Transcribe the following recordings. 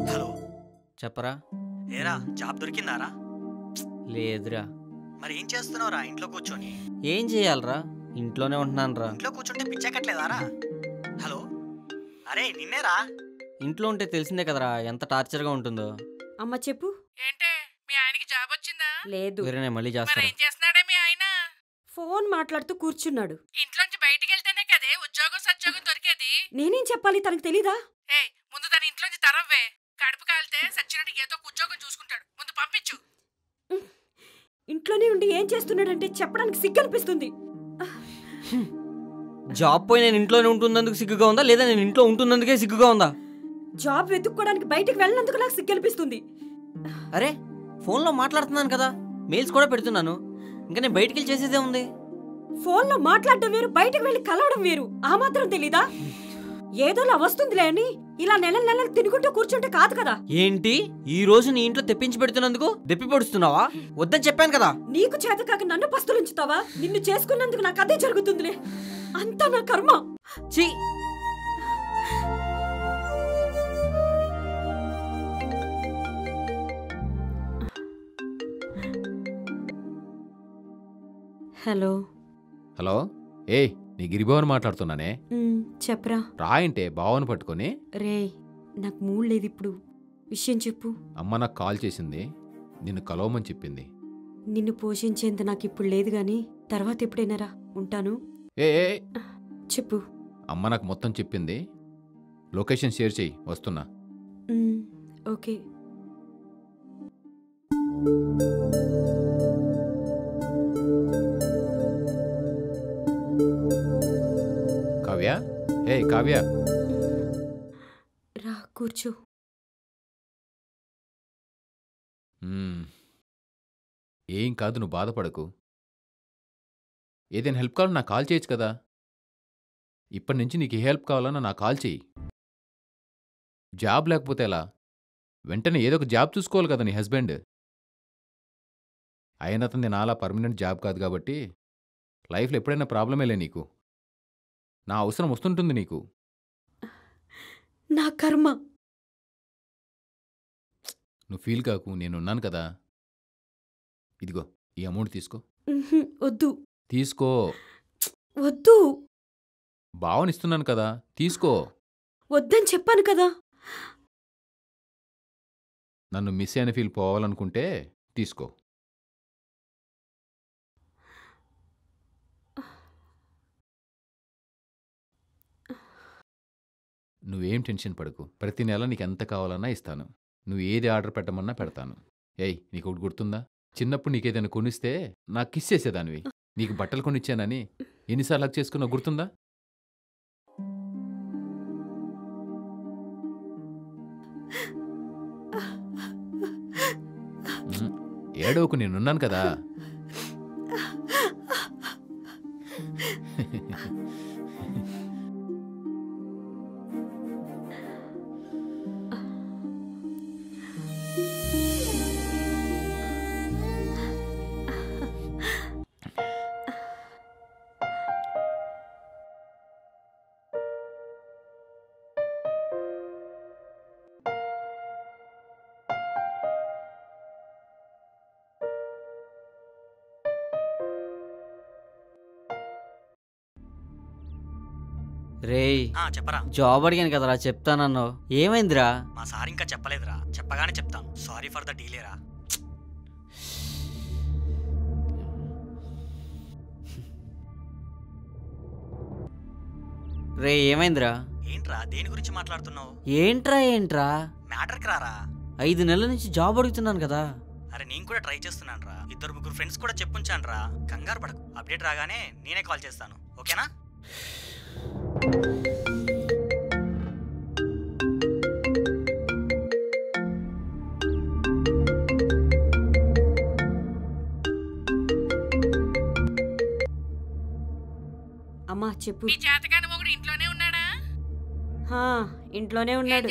Hello చెప్పరా. ఏరా job దొరికిందారా? లేదురా. మరి ఏం చేస్తున్నావురా ఇంట్లో కూర్చొని? ఏం చేయాలరా, ఇంట్లోనే ఉంటున్నాను రా. ఇంట్లో కూర్చుంటే పిచ్చెక్కట్లేదారా? హలో అరే నిన్నేరా. ఇంట్లో ఉంటే తెలిసిందే కదరా ఎంత టార్చర్గా ఉంటుందో. అమ్మ చెప్పు. ఏంటే మీ ఆయనకి జాబ్ వచ్చిందా? లేదు. వేరేనే మళ్ళీ మరి చేస్తాను. ఏం చేస్తున్నాడే మీ ఆయన? ఫోన్ మాట్లాడుతూ కూర్చున్నాడు. ఇంట్లోంచి బయటికి వెళ్తేనే కదే ఉద్యోగం సద్యోగం దొరికేది. నేనేం చెప్పాలి, తనకు తెలీదా? ఏ ముందు తన ఇంట్లోంచి తరవ్వే. కడుపు కాలితే సచ్చినట్టు ఏదో ఒక ఉద్యోగం చూసుకుంటాడు. ముందు పంపించు. ఇంట్లోనే ఉండి ఏం చేస్తున్నాడంటే చెప్పడానికి సిగ్గనిపిస్తుంది. జాబ్ పోయి నేను ఇంట్లోనే ఉంటున్నందుకు సిగ్గుగా ఉందా, లేదా నేను ఇంట్లో ఉంటున్నందుకే సిగ్గుగా ఉందా? జాబ్ వెతుక్కోవడానికి బయటికి వెళ్ళినందుకు నాకు సిగ్గనిపిస్తుంది. అరే ఫోన్లో మాట్లాడుతున్నాను కదా, మెయిల్స్ కూడా పెడుతున్నాను. ఇంకా నేను బయటికి వెళ్ళి చేసేదే ఉంది. ఫోన్లో మాట్లాడటం వేరు, బయటకు వెళ్ళి కలవడం వేరు. ఆ మాత్రం తెలీదా? ఏదోలా వస్తుందిలే అని ఇలా నెలలు తినుకుంటూ కూర్చుంటే కాదు కదా. ఏంటి ఈ రోజు నీ ఇంట్లో తెప్పించి పెడుతున్నందుకు దెప్పి పొడుస్తున్నావా? వద్దని చెప్పాను కదా. నీకు చేత కాక నన్ను పస్తులుంచుతావా? నిన్ను చేసుకున్నందుకు నాకు అదే జరుగుతుందిలే. అంతా నా కర్మ. ఛీ. హలో. హలో. ఏ నీ గిరిభవన్ మాట్లాడుతున్నానే. చెప్పరా. రాయంటే బావను పట్టుకొని. రే నాకు మూడ్ లేదు ఇప్పుడు. విషయం చెప్పు. అమ్మ నాకు కాల్ చేసింది, నిన్ను కలవమని చెప్పింది. నిన్ను పోషించేంత నాకు ఇప్పుడు లేదు గాని తర్వాత ఎప్పుడైనారా. ఉంటాను. ఏ చెప్పు. అమ్మ నాకు మొత్తం చెప్పింది. లొకేషన్ షేర్ చెయ్యి, వస్తున్నా. ఓకే. కావ్య, ఏ కావ్య, రా కూర్చో. ఏం కాదు, నువ్వు బాధపడకు. ఏదైనా హెల్ప్ కావాలన్నా నాకు కాల్ చేయొచ్చు కదా. ఇప్పటి నుంచి నీకు ఏ హెల్ప్ కావాలన్నా నాకు కాల్ చెయ్యి. జాబ్ లేకపోతే ఎలా? వెంటనే ఏదో ఒక జాబ్ చూసుకోవాలి కదా నీ హస్బెండ్. అయినతంది నాలా పర్మనెంట్ జాబ్ కాదు కాబట్టి లైఫ్లో ఎప్పుడైనా ప్రాబ్లమేలే నీకు. నా అవసరం వస్తుంటుంది నీకు. నా కర్మ. నువ్వు ఫీల్ కాకు, నేనున్నాను కదా. ఇదిగో ఈ అమౌంట్ తీసుకో. వద్దు. తీసుకో. వద్దు. బావనిస్తున్నాను కదా, తీసుకో. వద్దని చెప్పాను కదా. నన్ను మిస్ అయిన ఫీల్ పోవాలనుకుంటే తీసుకో. నువ్వేం టెన్షన్ పడకు. ప్రతి నెల నీకు ఎంత కావాలన్నా ఇస్తాను. నువ్వు ఏది ఆర్డర్ పెట్టమన్నా పెడతాను. ఏయ్ నీకు ఒకటి గుర్తుందా? చిన్నప్పుడు నీకేదైనా కొనిస్తే నాకు కిస్ చేసేదానివి. నీకు బట్టలు కొనిచ్చానని ఎన్నిసార్లు హక్ చేసుకున్నావు గుర్తుందా? ఏడవకు, నేనున్నాను కదా. రేయ్ చెప్పరా. జాబ్ అడిగాను కదరా, చెప్తానన్నావు. ఏమైందిరా? మా సార్ ఇంకా చెప్పలేదురా. చెప్పగానే చెప్తాను. సారీ ఫర్ ద డీలేరా. రే ఏమైందిరా? ఏంట్రా దేని గురించి మాట్లాడుతున్నావు? ఏంట్రా మ్యాటర్కి రారా. 5 నెలల నుంచి జాబ్ అడుగుతున్నాను కదా. అరే నేను కూడా ట్రై చేస్తున్నాను రా. 2-3 ఫ్రెండ్స్ కూడా చెప్పుంచాను రా. కంగారు పడకు. అప్డేట్ రాగానే నేనే కాల్ చేస్తాను. ఓకేనా? అమ్మా చెప్పు. నీ చేతకాని మొగుడు ఇంట్లోనే ఉన్నాడా? ఇంట్లోనే ఉన్నాడు.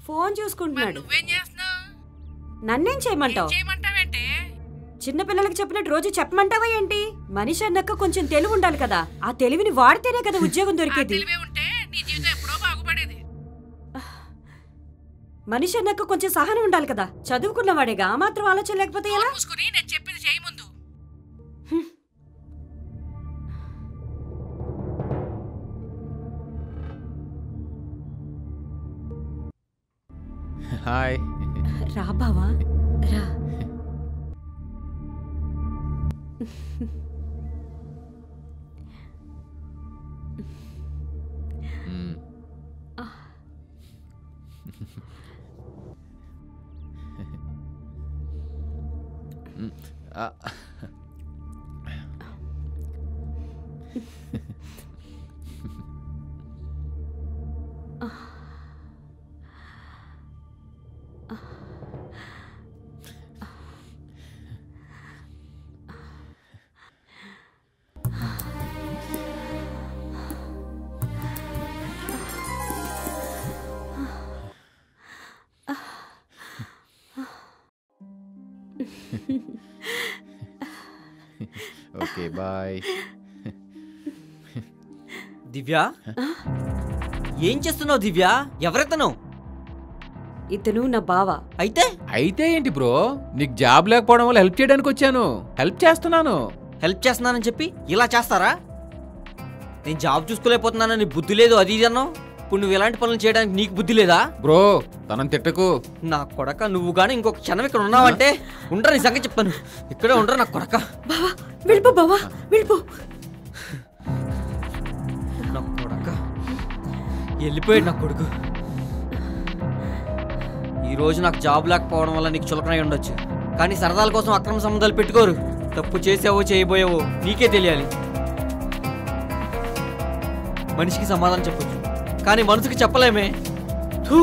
ఫోన్ చూసుకుంటున్నాడు. నువ్వేం చేస్తున్నావు? నన్నేం చేయమంటావు? చేయమంటావేంటే? చిన్నపిల్లలకి చెప్పినట్టు రోజు చెప్పమంటావా ఏంటి? మనిషి అన్నాక కొంచెం తెలివి ఉండాలి కదా. ఆ తెలివిని వాడితేనే కదా ఉద్యోగం దొరికేది. తెలివే ఉంటే నీ జీవితం ఎప్పుడో బాగుపడేది. మనిషి అన్నాక కొంచెం సహనం ఉండాలి కదా. చదువుకున్నవాడేగా, ఆ మాత్రం ఆలోచన లేకపోతే ఎలా? మూసుకుని నేను చెప్పింది చేయి ముందు. హాయ్. రా బావా రా. Okay bye. దివ్య, ఏం చేస్తున్నావు దివ్య? ఎవరెత్తను? ఇతను నా బావ. అయితే అయితే ఏంటి బ్రో, నీకు జాబ్ లేకపోవడం వల్ల హెల్ప్ చేయడానికి వచ్చాను. హెల్ప్ చేస్తున్నాను. హెల్ప్ చేస్తున్నానని చెప్పి ఇలా చేస్తారా? నేను జాబ్ చూసుకోలేకపోతున్నానని బుద్ధి లేదు అది ఇది అన్నావు. ఇప్పుడు నువ్వు ఇలాంటి పనులు చేయడానికి నీకు బుద్ధి లేదా? బ్రో తనని తిట్టకు. నా కొడక, నువ్వు గానీ ఇంకొక క్షణం ఇక్కడ ఉన్నావంటే ఉండరా, నీ సంగతి చెప్తాను. ఇక్కడే ఉండరా నా కొడక. బావా వెళ్ళిపో, బావా వెళ్ళిపో. నా కొడక వెళ్ళిపోయాడు నా కొడుకు. ఈరోజు నాకు జాబ్ లేకపోవడం వల్ల నీకు చులకనై ఉండొచ్చు, కానీ సరదాల కోసం అక్రమ సంబంధాలు పెట్టుకోరు. తప్పు చేసావో చేయబోయావో నీకే తెలియాలి. మనిషికి సమాధానం చెప్పొచ్చు, కానీ మనసుకి చెప్పలేమే. థూ.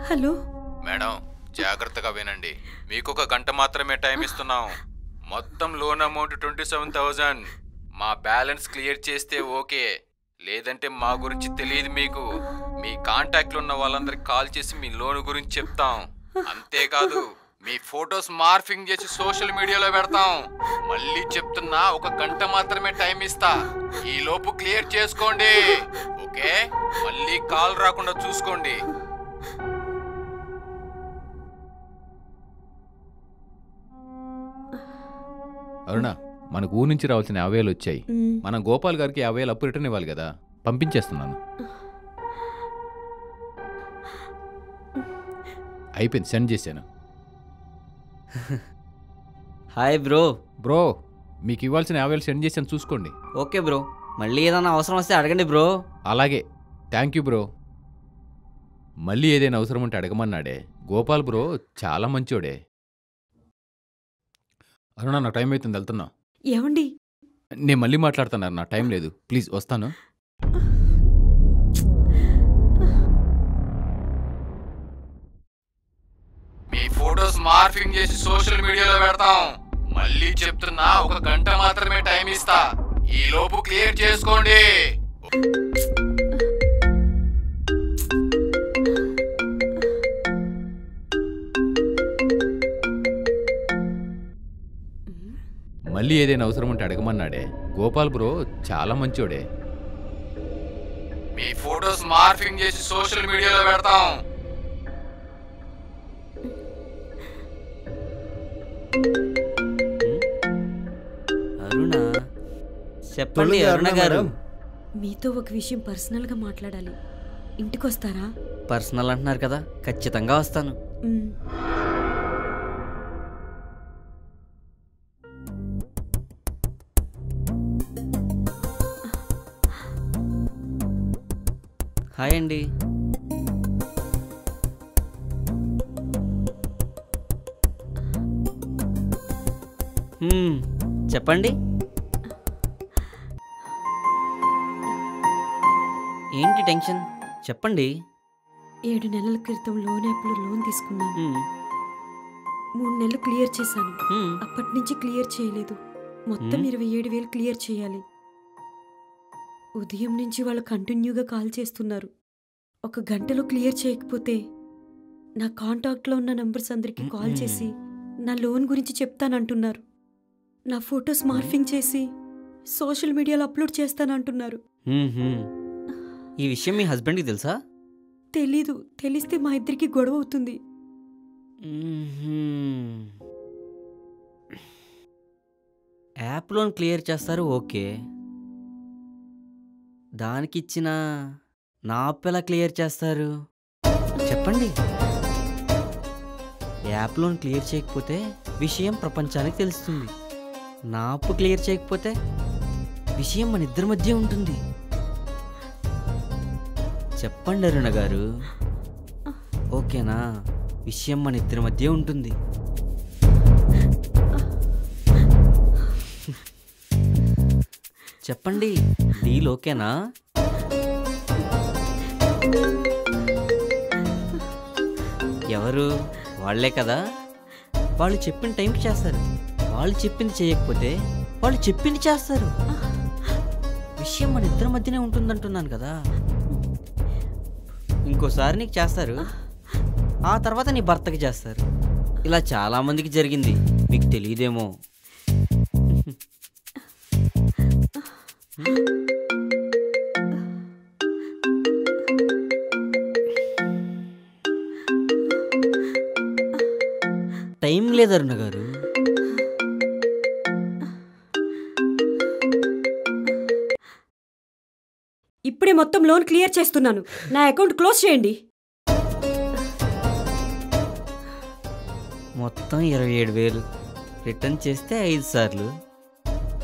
హలో మేడం, జాగ్రత్తగా వినండి. మీకు 1 గంట మాత్రమే టైం ఇస్తున్నాం. మొత్తం లోన్ అమౌంట్ 27,000. మా బ్యాలెన్స్ క్లియర్ చేస్తే ఓకే, లేదంటే మా గురించి తెలియదు మీకు. మీ కాంటాక్ట్లో ఉన్న వాళ్ళందరికి కాల్ చేసి మీ లోన్ గురించి చెప్తాం. అంతేకాదు మీ ఫొటోస్ మార్ఫింగ్ చేసి సోషల్ మీడియాలో పెడతాం. మళ్ళీ చెప్తున్నా, 1 గంట మాత్రమే టైం ఇస్తా. ఈ లోపు క్లియర్ చేసుకోండి, ఓకే? మళ్ళీ కాల్ రాకుండా చూసుకోండి. అరుణ, మనకు ఊరు నుంచి రావాల్సిన 50,000 వచ్చాయి. మనం గోపాల్ గారికి 50,000 అప్పు రిటర్న్ ఇవ్వాలి కదా, పంపించేస్తున్నాను. అయిపోయింది, సెండ్ చేశాను. Hi bro. బ్రో, మీకు ఇవ్వాల్సిన 50,000 సెండ్ చేశాను, చూసుకోండి. ఓకే బ్రో, మళ్ళీ ఏదైనా అవసరం వస్తే అడగండి బ్రో. అలాగే, థ్యాంక్ యూ బ్రో. మళ్ళీ ఏదైనా అవసరం ఉంటే అడగమన్నాడే. గోపాల్ బ్రో చాలా మంచోడే. అరుణ, నా టైం అవుతుంది, వెళ్తున్నా. ఏమండి? నేను మళ్ళీ మాట్లాడుతున్నారు, నా టైం లేదు, ప్లీజ్ వస్తాను. మీ ఫోటోస్ మార్ఫింగ్ చేసి సోషల్ మీడియాలో పెడతాం. మళ్ళీ చెప్తున్నా, 1 గంట మాత్రమే టైం ఇస్తా. ఈ లోపు క్లియర్ చేసుకోండి. మళ్ళీ ఏదైనా అవసరం ఉంటే అడగమన్నాడే. గోపాల్ బ్రో చాలా మంచోడే. మీ ఫోటోస్ మార్ఫింగ్ చేసి సోషల్ మీడియాలో పెడతాం. అరుణ, చెప్పండి అరుణ గారు. మీతో ఒక విషయం పర్సనల్గా మాట్లాడాలి. ఇంటికి వస్తారా? పర్సనల్ అంటున్నారు కదా, ఖచ్చితంగా వస్తాను. హాయ్ అండి. చెప్పండి. ఏంటి టెన్షన్ చెప్పండి. 7 నెలల క్రితం లోన్ యాప్లో లోన్ తీసుకున్నాను. 3 నెలలు క్లియర్ చేశాను. అప్పటి నుంచి క్లియర్ చేయలేదు. మొత్తం 27,000 క్లియర్ చేయాలి. ఉదయం నుంచి వాళ్ళు కంటిన్యూగా కాల్ చేస్తున్నారు. 1 గంటలో క్లియర్ చేయకపోతే నా కాంటాక్ట్లో ఉన్న నంబర్స్ అందరికీ కాల్ చేసి నా లోన్ గురించి చెప్తానంటున్నారు. నా ఫొటోస్ మార్ఫింగ్ చేసి సోషల్ మీడియాలో అప్లోడ్ చేస్తానంటున్నారు. ఈ విషయం మీ హస్బెండ్కి తెలుసా? తెలీదు. తెలిస్తే మా ఇద్దరికి గొడవ అవుతుంది. యాప్ లోన్ క్లియర్ చేస్తారు, ఓకే. దానికి ఇచ్చిన నా అప్పు ఎలా క్లియర్ చేస్తారు చెప్పండి. యాప్ లోన్ క్లియర్ చేయకపోతే విషయం ప్రపంచానికి తెలుస్తుంది. నా అప్పు క్లియర్ చేయకపోతే విషయం మన ఇద్దరి మధ్య ఉంటుంది. చెప్పండి అరుణ గారు, ఓకేనా? విషయం మన ఇద్దరి మధ్య ఉంటుంది. చెప్పండి, డీల్ ఓకేనా? ఎవరు? వాళ్లే కదా. వాళ్ళు చెప్పిన టైంకి చేస్తారు. వాళ్ళు చెప్పింది చేయకపోతే వాళ్ళు చెప్పింది చేస్తారు. విషయం మన ఇద్దరి మధ్యనే ఉంటుందంటున్నాను కదా. ఇంకోసారి నీకు చేస్తారు, ఆ తర్వాత నీ భర్తకి చేస్తారు. ఇలా చాలా మందికి జరిగింది, మీకు తెలియదేమో. టైం లేదు అరుణ గారు. ఇప్పుడే మొత్తం లోన్ క్లియర్ చేస్తున్నాను. నా అకౌంట్ క్లోజ్ చేయండి. మొత్తం 27,000 రిటర్న్ చేస్తే 5 సార్లు,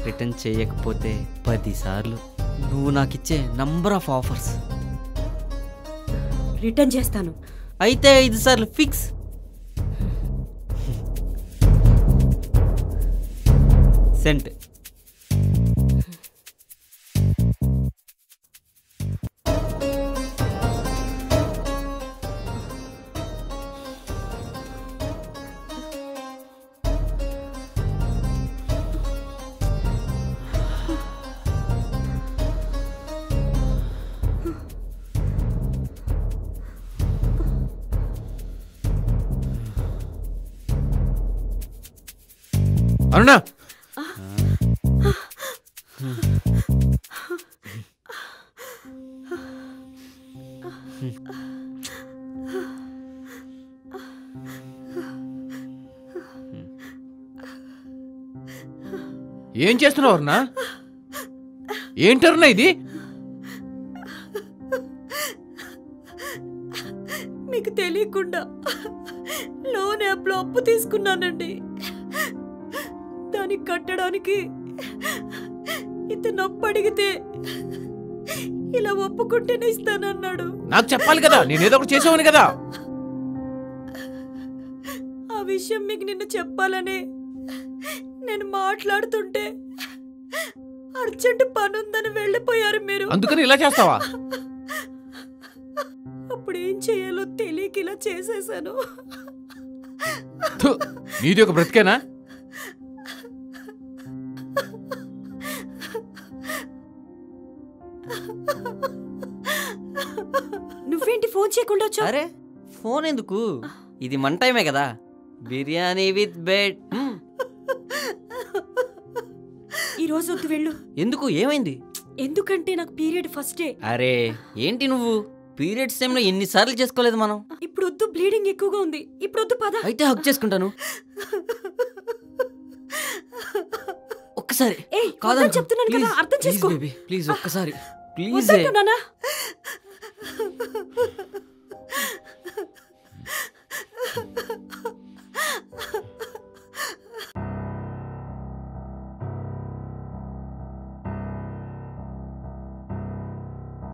రిటర్న్ చేయకపోతే 10 సార్లు. నువ్వు నాకు ఇచ్చే నంబర్ ఆఫ్ ఆఫర్స్. రిటర్న్ చేస్తాను. అయితే 5 సార్లు ఫిక్స్. సెంట్. అరుణ, ఏం చేస్తున్నావు అరుణ? ఏంటరుణ ఇది? మీకు తెలియకుండా లోన్ యాప్లో అప్పు తీసుకున్నానండి. దానికి కట్టడానికి ఇతను అప్పు అడిగితే ఇలా ఒప్పుకుంటేనే ఇస్తానన్నాడు. నాకు చెప్పాలి కదా, నేనేదో ఒకటి చేసావని కదా. ఆ విషయం మీకు నిన్న చెప్పాలనే నేను మాట్లాడుతుంటే అర్జెంట్ పని ఉందని వెళ్ళిపోయారు మీరు. అందుకని ఇలా చేస్తావా? అప్పుడు ఏం చేయాలో తెలియక ఇలా చేసేసాను. థు, నీది ఒక బ్రతికేనా? నువ్వేంటి ఫోన్ చేయకుండా వచ్చావు? అరే ఫోన్ ఎందుకు? ఇది మన టైమే కదా. Biryani with bed. ఈ రోజు వద్దు, వెళ్ళు. ఎందుకు? ఏమైంది? ఎందుకంటే నాకు పీరియడ్ ఫస్ట్ డే. అరే ఏంటి నువ్వు? పీరియడ్స్ టైంలో ఎన్నిసార్లు చేసుకోలేదు మనం? ఇప్పుడు వద్దు, బ్లీడింగ్ ఎక్కువగా ఉంది. ఇప్పుడు వద్దు, పద. అయితే హక్ చేసుకుంటాను. ఒక్కసారి ఏయ్, వద్దని చెప్తున్నాను కదా, అర్థం చేసుకో. ప్లీజ్ ఒక్కసారి ప్లీజ్. వద్దంటున్నానా?